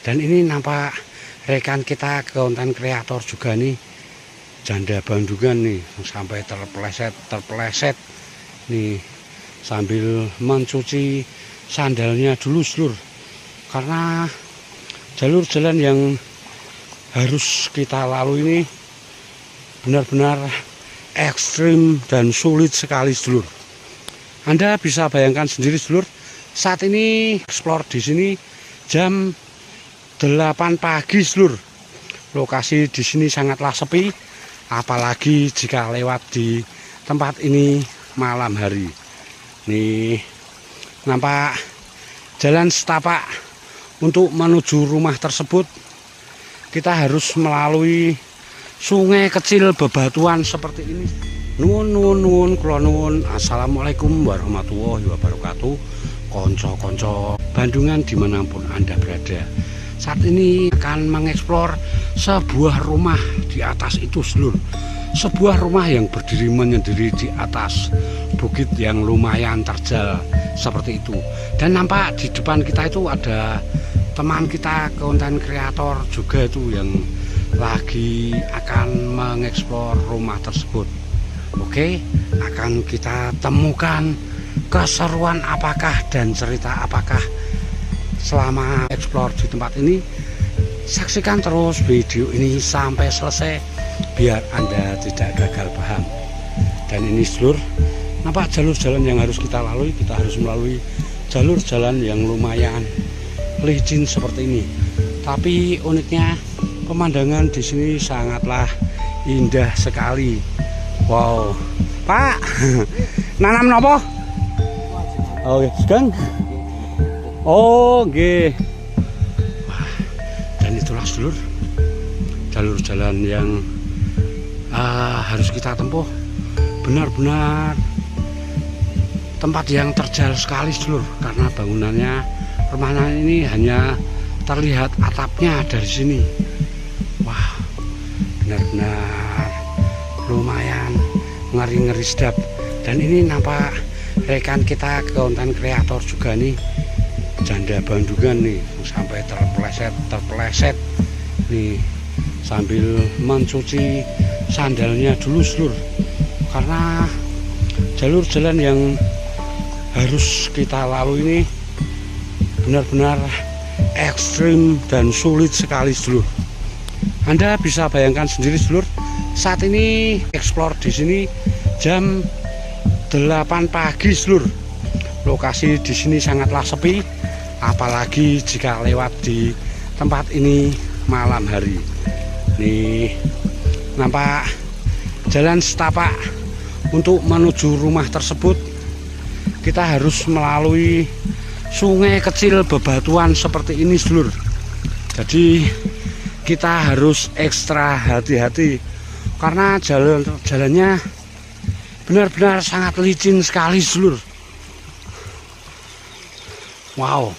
Dan ini nampak rekan kita konten kreator juga nih, janda Bandungan nih, sampai terpeleset nih sambil mencuci sandalnya dulu seluruh, karena jalur jalan yang harus kita lalui ini benar-benar ekstrim dan sulit sekali seluruh. Anda bisa bayangkan sendiri seluruh, saat ini explore di sini jam 8 pagi seluruh. Lokasi di sini sangatlah sepi, apalagi jika lewat di tempat ini malam hari. Nih nampak jalan setapak untuk menuju rumah tersebut. Kita harus melalui sungai kecil bebatuan seperti ini. Nuwun kula nuwun. Assalamualaikum warahmatullahi wabarakatuh. Konco-konco Bandungan dimanapun Anda berada, saat ini akan mengeksplor sebuah rumah di atas itu seluruh. Sebuah rumah yang berdiri menyendiri di atas bukit yang lumayan terjal seperti itu. Dan nampak di depan kita itu ada teman kita konten kreator juga itu yang lagi akan mengeksplor rumah tersebut. Oke, akan kita temukan keseruan apakah dan cerita apakah selama eksplor di tempat ini. Saksikan terus video ini sampai selesai biar Anda tidak gagal paham. Dan ini seluruh nampak jalur jalan yang harus kita lalui. Kita harus melalui jalur jalan yang lumayan licin seperti ini. Tapi uniknya pemandangan di sini sangatlah indah sekali. Wow, Pak, nanam nopo? Oke, sekarang. Oh, nggih. Wah, dan itulah seluruh jalur jalan yang harus kita tempuh. Benar-benar tempat yang terjal sekali seluruh, karena bangunannya rumahnya ini hanya terlihat atapnya dari sini. Wah, benar-benar lumayan ngeri-ngeri sedap. Dan ini nampak rekan kita konten kreator juga nih, janda Bandungan nih, sampai terpeleset nih sambil mencuci sandalnya dulu seluruh, karena jalur jalan yang harus kita lalui ini benar-benar ekstrim dan sulit sekali seluruh. Anda bisa bayangkan sendiri seluruh, saat ini explore di sini jam 8 pagi seluruh. Lokasi di sini sangatlah sepi, apalagi jika lewat di tempat ini malam hari. Nih nampak jalan setapak untuk menuju rumah tersebut. Kita harus melalui sungai kecil bebatuan seperti ini seluruh. Jadi kita harus ekstra hati-hati karena jalannya benar-benar sangat licin sekali seluruh. Wow,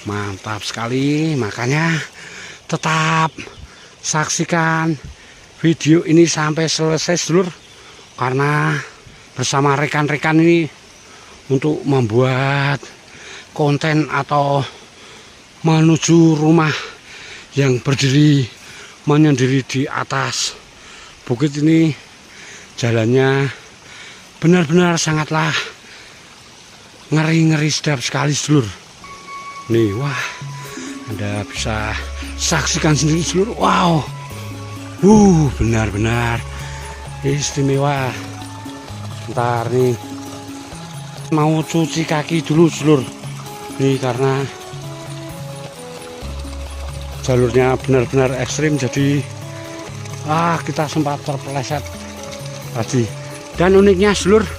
mantap sekali. Makanya tetap saksikan video ini sampai selesai seluruh, karena bersama rekan-rekan ini untuk membuat konten atau menuju rumah yang berdiri menyendiri di atas bukit ini. Jalannya benar-benar sangatlah ngeri-ngeri sedap sekali seluruh. Nih, wah, Anda bisa saksikan sendiri seluruh. Wow, benar-benar istimewa. Ntar nih mau cuci kaki dulu seluruh nih, karena jalurnya benar-benar ekstrim. Jadi kita sempat terpeleset tadi. Dan uniknya seluruh,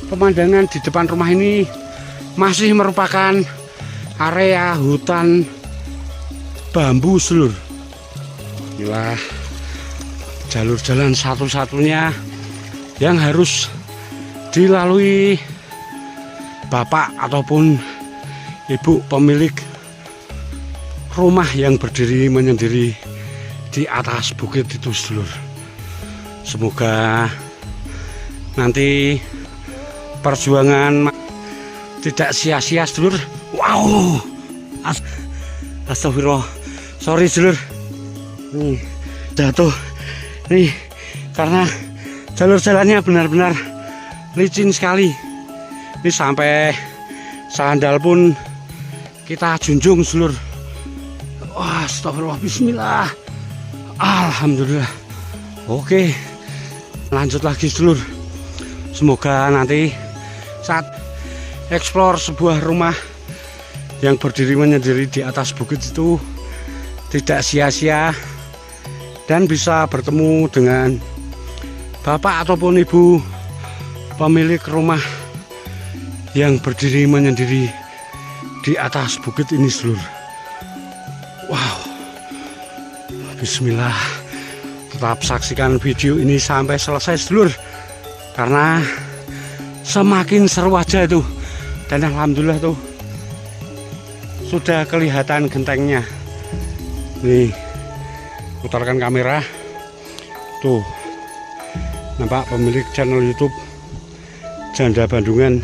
pemandangan di depan rumah ini masih merupakan area hutan bambu seluruh. Inilah jalur jalan satu-satunya yang harus dilalui bapak ataupun ibu pemilik rumah yang berdiri menyendiri di atas bukit itu seluruh. Semoga nanti perjuangan tidak sia-sia seluruh. Wow, astagfirullah, Sorry sedulur, nih jatuh nih karena jalur jalannya benar-benar licin sekali. Ini sampai sandal pun kita junjung sedulur. Wah, astagfirullah, bismillah, alhamdulillah. Oke, lanjut lagi sedulur. Semoga nanti saat eksplor sebuah rumah yang berdiri menyendiri di atas bukit itu tidak sia-sia dan bisa bertemu dengan bapak ataupun ibu pemilik rumah yang berdiri menyendiri di atas bukit ini sedulur. Wow, bismillah. Tetap saksikan video ini sampai selesai sedulur, karena semakin seru aja itu. Dan alhamdulillah tuh sudah kelihatan gentengnya. Nih, putarkan kamera. Tuh, nampak pemilik channel YouTube Janda Bandungan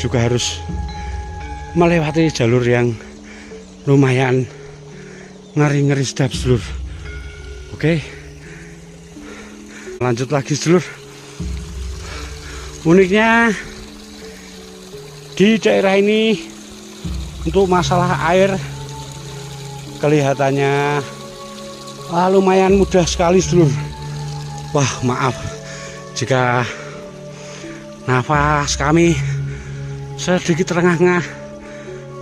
juga harus melewati jalur yang lumayan ngeri-ngeri sedap sedulur. Oke, lanjut lagi sedulur. Uniknya di daerah ini untuk masalah air kelihatannya lumayan mudah sekali sedulur. Wah, maaf jika nafas kami sedikit terengah-engah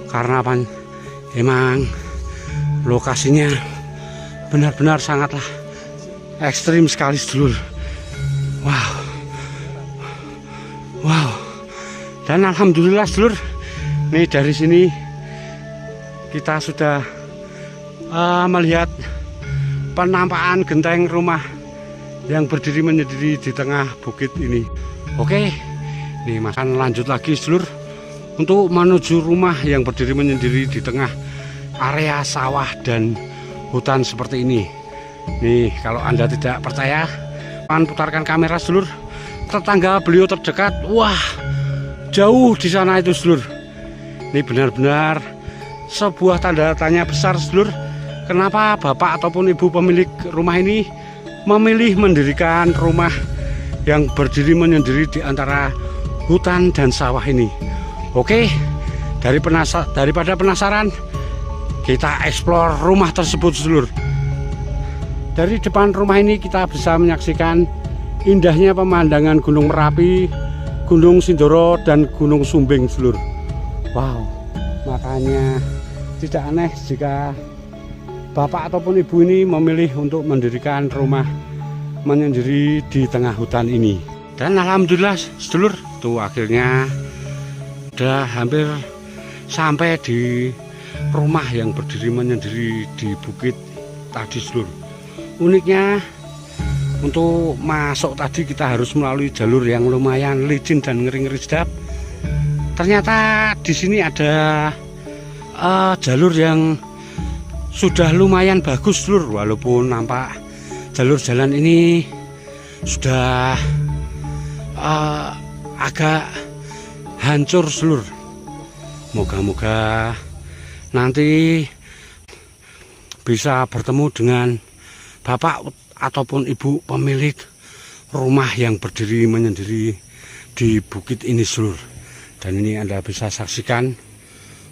karena emang lokasinya benar-benar sangatlah ekstrim sekali sedulur. Wow, dan alhamdulillah sedulur, nih dari sini kita sudah melihat penampakan genteng rumah yang berdiri menyendiri di tengah bukit ini. Oke, nih akan lanjut lagi sedulur untuk menuju rumah yang berdiri menyendiri di tengah area sawah dan hutan seperti ini. Nih, kalau Anda tidak percaya, putarkan kamera sedulur. Tetangga beliau terdekat, wah, jauh di sana itu sedulur. Ini benar-benar sebuah tanda tanya besar sedulur. Kenapa bapak ataupun ibu pemilik rumah ini memilih mendirikan rumah yang berdiri menyendiri di antara hutan dan sawah ini? Oke, daripada penasaran, kita eksplor rumah tersebut sedulur. Dari depan rumah ini kita bisa menyaksikan indahnya pemandangan Gunung Merapi, Gunung Sindoro, dan Gunung Sumbing sedulur. Wow, makanya tidak aneh jika bapak ataupun ibu ini memilih untuk mendirikan rumah menyendiri di tengah hutan ini. Dan alhamdulillah sedulur, tuh akhirnya udah hampir sampai di rumah yang berdiri menyendiri di bukit tadi sedulur. Uniknya untuk masuk tadi kita harus melalui jalur yang lumayan licin dan ngeri-ngeri sedap. Ternyata di sini ada jalur yang sudah lumayan bagus sedulur, walaupun nampak jalur jalan ini sudah agak hancur sedulur. Moga-moga nanti bisa bertemu dengan bapak ataupun ibu pemilik rumah yang berdiri menyendiri di bukit ini sedulur. Dan ini Anda bisa saksikan,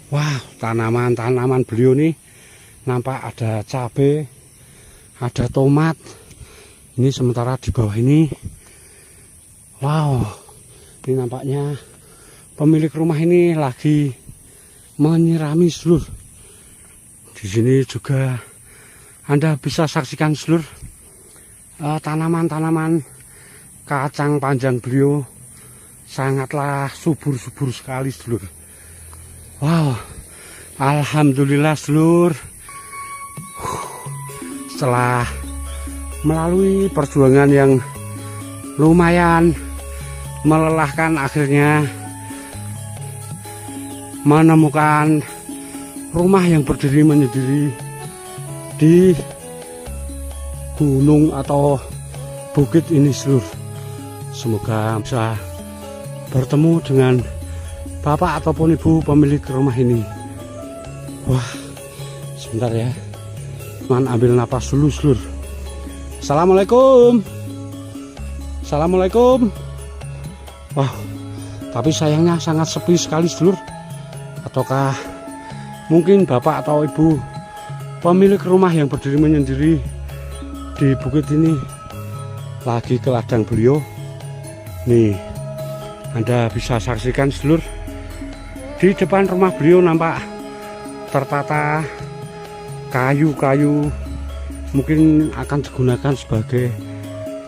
wah, tanaman-tanaman beliau nih nampak ada cabai, ada tomat. Ini sementara di bawah ini, wow, ini nampaknya pemilik rumah ini lagi menyirami sedulur. Di sini juga Anda bisa saksikan sedulur, tanaman-tanaman kacang panjang beliau sangatlah subur-subur sekali sedulur. Wow, alhamdulillah sedulur. Setelah melalui perjuangan yang lumayan melelahkan, akhirnya menemukan rumah yang berdiri menyendiri di gunung atau bukit ini sedulur. Semoga bisa bertemu dengan bapak ataupun ibu pemilik rumah ini. Wah, sebentar ya, Man ambil napas dulu, Lur. Assalamualaikum. Assalamualaikum. Wah, tapi sayangnya sangat sepi sekali, Lur. Ataukah mungkin bapak atau ibu pemilik rumah yang berdiri menyendiri di bukit ini lagi ke ladang beliau? Nih, Anda bisa saksikan, Lur. Di depan rumah beliau nampak tertata kayu-kayu, mungkin akan digunakan sebagai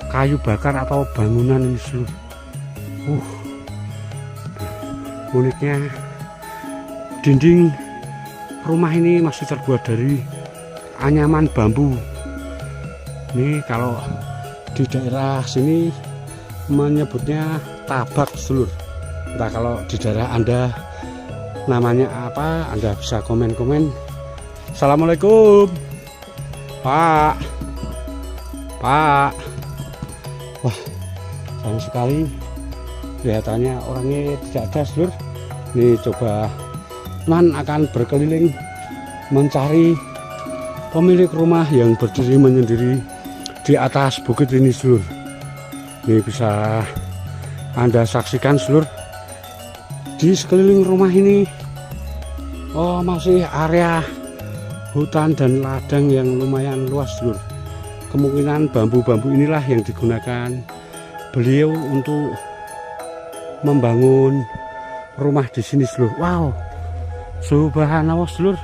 kayu bakar atau bangunan ini, Lur. Uniknya dinding rumah ini masih terbuat dari anyaman bambu. Ini kalau di daerah sini menyebutnya tabak, Lur. Entah kalau di daerah Anda namanya apa, Anda bisa komen-komen. Assalamualaikum Pak. Wah, sayang sekali kelihatannya orangnya tidak ada, Lur. Nih, coba Man akan berkeliling mencari pemilik rumah yang berdiri menyendiri di atas bukit ini, Lur. Ini bisa Anda saksikan, Lur. Di sekeliling rumah ini masih area hutan dan ladang yang lumayan luas, Lur. Kemungkinan bambu-bambu inilah yang digunakan beliau untuk membangun rumah di sini, Lur. Wow, subhanallah, Lur.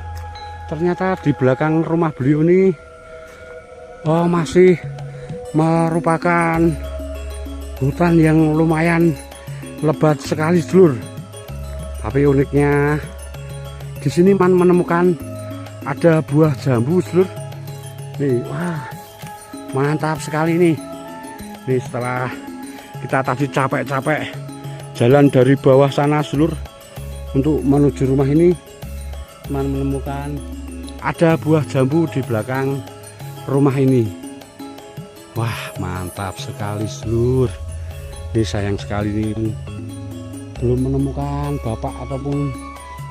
Ternyata di belakang rumah beliau ini masih merupakan hutan yang lumayan lebat sekali, Lur. Tapi uniknya di sini Man menemukan ada buah jambu, Lur. Nih, wah, mantap sekali nih. Nih, setelah kita tadi capek-capek jalan dari bawah sana, Lur, untuk menuju rumah ini, Man menemukan ada buah jambu di belakang rumah ini. Wah, mantap sekali, Lur. Ini sayang sekali nih, belum menemukan bapak ataupun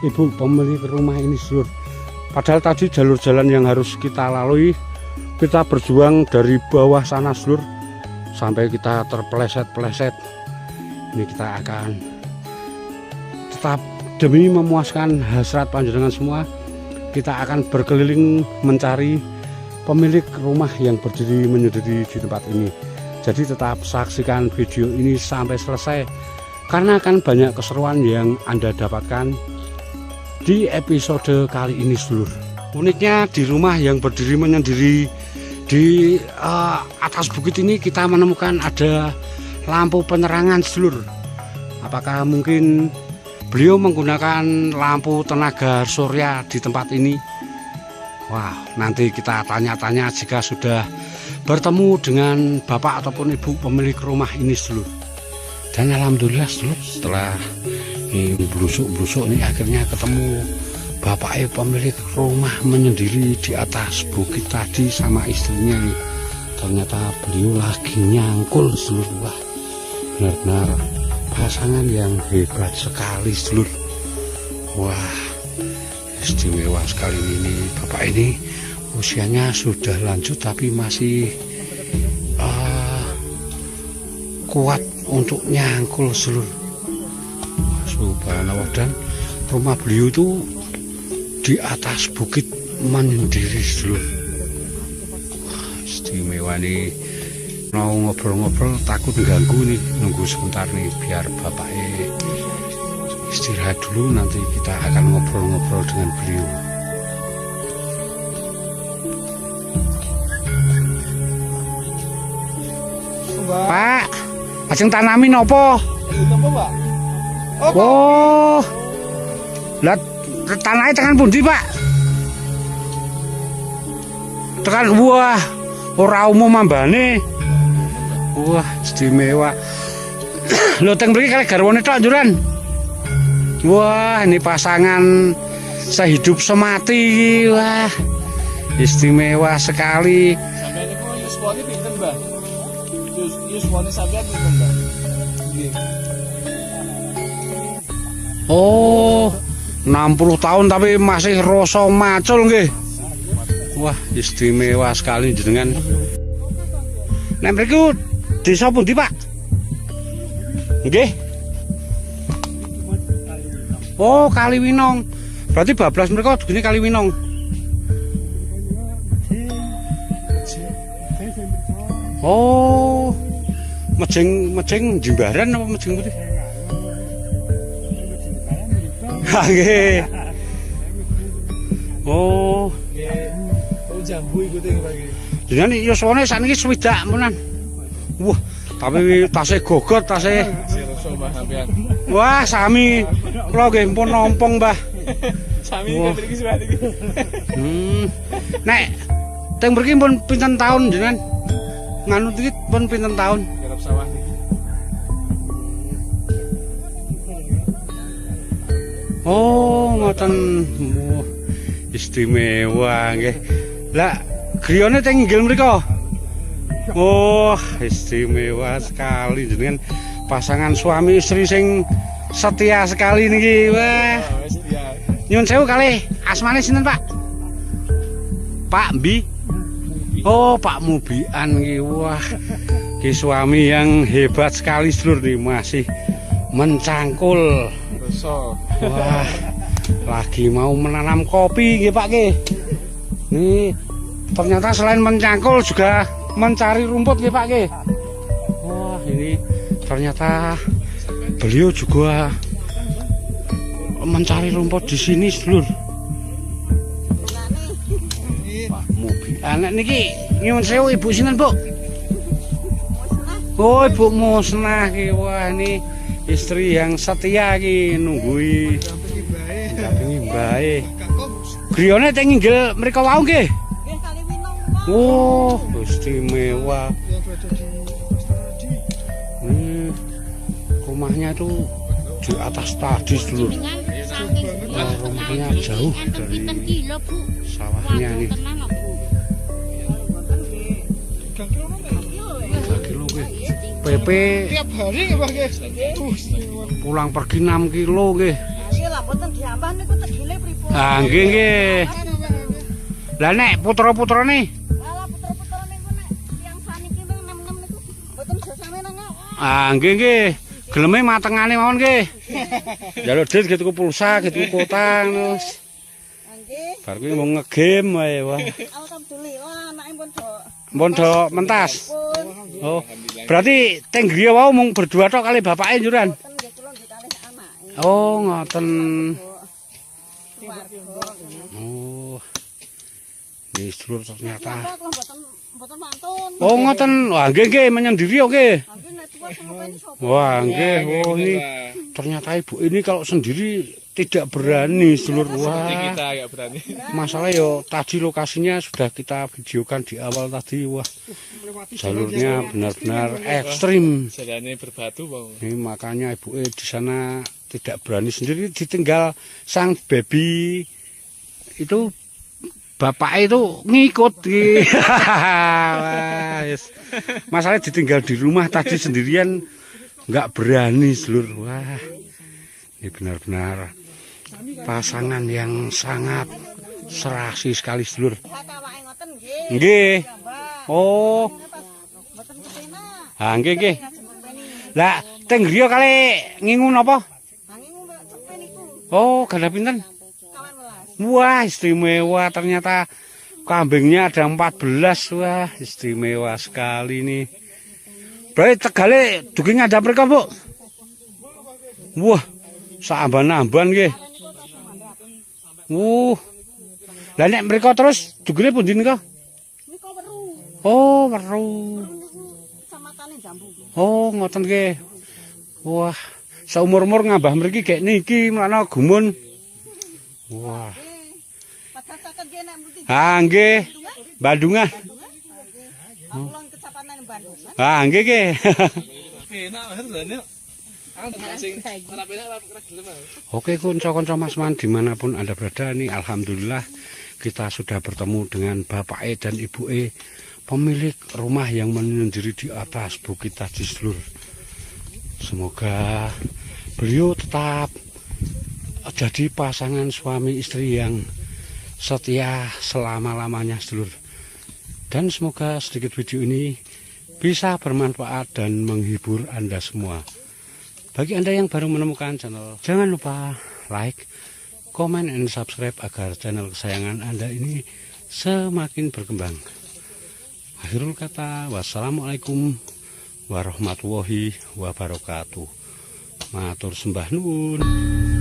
ibu pemilik rumah ini, Lur. Padahal tadi jalur jalan yang harus kita lalui, kita berjuang dari bawah sana, Lur, sampai kita terpeleset-peleset. Ini kita akan tetap demi memuaskan hasrat panjenengan semua, kita akan berkeliling mencari pemilik rumah yang berdiri menyendiri di tempat ini. Jadi tetap saksikan video ini sampai selesai, karena akan banyak keseruan yang Anda dapatkan di episode kali ini, Lur. Uniknya di rumah yang berdiri menyendiri di atas bukit ini kita menemukan ada lampu penerangan, Lur. Apakah mungkin beliau menggunakan lampu tenaga surya di tempat ini? Wah, nanti kita tanya-tanya jika sudah bertemu dengan bapak ataupun ibu pemilik rumah ini, Lur. Dan alhamdulillah, Lur, setelah blusuk-blusuk nih akhirnya ketemu bapak pemilik rumah menyendiri di atas bukit tadi sama istrinya nih. Ternyata beliau lagi nyangkul, Lur. Wah, benar-benar pasangan yang hebat sekali, Lur. Wah, istimewa sekali ini. Bapak ini usianya sudah lanjut tapi masih kuat untuk nyangkul, Lur. Subhanallah. Dan rumah beliau itu di atas bukit menyendiri, Lur. Wah, istimewa nih. Mau ngobrol-ngobrol takut ganggu nih, nunggu sebentar nih biar bapaknya istirahat dulu, nanti kita akan ngobrol-ngobrol dengan beliau. Pak, ajeng tanami nopo? Oh, lihat tanahnya tekan pundi, Pak? Tekan, wah, ora umum ambane. Wah, istimewa. Lho, teng mriki kali garwane tok njuran. Wah, ini pasangan sehidup semati. Wah, istimewa sekali. Sampeyan niku yuswane pinten, Mbah? Yuswane sampeyan pinten, Mbah? Nggih. Oh, 60 tahun tapi masih rasa macul nggih. Wah, istimewa sekali jenengan. Nek mriku desa pundi, Pak? Nggih. Oh, Kaliwinong. Berarti bablas mereka dugune Kaliwinong. Oh. Mejeng Jimbaran apa mejeng putih? Nggih. Oh. Oh, jambu ikuti pagi. Jenengan yuswane sakniki swidak menan. Wah, tapi tasih gogot tasih. Sirso Mbah sampean. Wah, sami. Kula nggih pun nompong, Mbah. Sami iki mriki suwat iki. Nek teng mriki pun pinten taun jenengan? Nganu iki pun pinten taun? Garap sawah niki. Oh, ngoten. Oh, istimewa nggih. Lah, griyane teng inggil mriku. Oh, istimewa sekali jenengan pasangan suami istri sing setia sekali niki. Wah. Wis ya. Nyun sewu kalih asmane sinten, Pak? Pak Mbi. Oh, Pak Mubian niki. Wah. Ki suami yang hebat sekali sedulur nih, masih mencangkul. Reso. Wah. Lagi mau menanam kopi nggih, Pak nggih. Nih, ternyata selain mencangkul juga mencari rumput nggih, Pak nggih. Wah, ini ternyata beliau juga mencari rumput di sini, sedulur. Pak Mubi. Anak niki nyuwun sewu Ibu sinten, Bu? Oh, Ibu Musnah ki. Wah, ini istri yang setia ki nunggui dampingi mbae. Griyane teng inggil mriko wau nggih. Nggih Kaliwinong, Pak. Oh, istimewa. Rumahnya itu di atas tadi dulu. Rumahnya jauh dari sawahnya nih. 3 kilo nggih. PP Tiap hari nggih, Pak nggih. pulang pergi 6 kilo nggih. Nggih lah mboten diambah niku tegile pripun? Ah, nggih nggih. Lah nek putra-putrane Ala putra-putra niku nek tiyang saniki niku nem-nem niku mboten sesame nang awak. ah nggih nggih. Geleme matengane mawon nggih. Njaluk dit gitu pulsa, gitu kota terus. Nggih. Bar kuwi mau ngegame wae wah. Alhamdulillah anake pun do. Pun do mentas. Pun Oh. Berarti teng griya wau mung berdua tok kali bapake njuran. mboten nggih kula nggih kalih anake. Oh, ngoten. Keluarga. Oh. Ini sedulur ternyata. Apa kula mboten mantun. Oh, ngoten. Wah, nggih nggih menyendiri kok nggih. Nggih nek tuwa sing ngopeni sapa? Wah, nggih. Oh, ini ternyata ibu ini kalau sendiri tidak berani, sedulur. Wah. Kita agak berani. Masalah yo tadi lokasinya sudah kita videokan di awal tadi. Wah, jalurnya benar-benar ekstrim. Jalannya berbatu, Bang. Ini makanya ibu di sana tidak berani sendiri, ditinggal sang baby itu bapak itu ngikut. Wah, yes. Masalahnya ditinggal di rumah tadi sendirian nggak berani, sedulur. Wah, ini benar-benar pasangan yang sangat serasi sekali, sedulur. Sehat awake ngoten nggih. Nggih. Mbah. Oh, Mboten kepenak. ah nggih nggih. Ngopeni. Lah, teng griya kali ngingu napa? Nanging mbak cepet niku Oh, gada pinten? 18. Wah, istimewa ternyata kambingnya ada 14. Wah, istimewa sekali nih. Berarti tegale dugi ngadap mereka, Bu. Wah, saamban-amban nggih. Lah nek mereka terus dugine pundi nika? Nika weru. Oh, weru. Kecamatan Jambu. Oh, ngoten nggih. Wah, saumur-umur ngambah mriki gek niki mlana gumun. Wah. Padasaken nggih nek mriki. Ah, nggih. Bandungan. Kulon kecamatan Bandung. Ah, nggih nggih. Enak banget lho. Sing ora penak ora gelem. Oke, konco-konco Mas Man dimanapun Anda berada nih, alhamdulillah kita sudah bertemu dengan Bapak E dan Ibu E, pemilik rumah yang menyendiri di atas Bukit Tadi, sedulur. Semoga beliau tetap jadi pasangan suami istri yang setia selama-lamanya sedulur. Dan semoga sedikit video ini bisa bermanfaat dan menghibur Anda semua. Bagi Anda yang baru menemukan channel, jangan lupa like, comment, and subscribe agar channel kesayangan Anda ini semakin berkembang. Akhirul kata, wassalamualaikum warahmatullahi wabarakatuh. Matur sembah nuwun.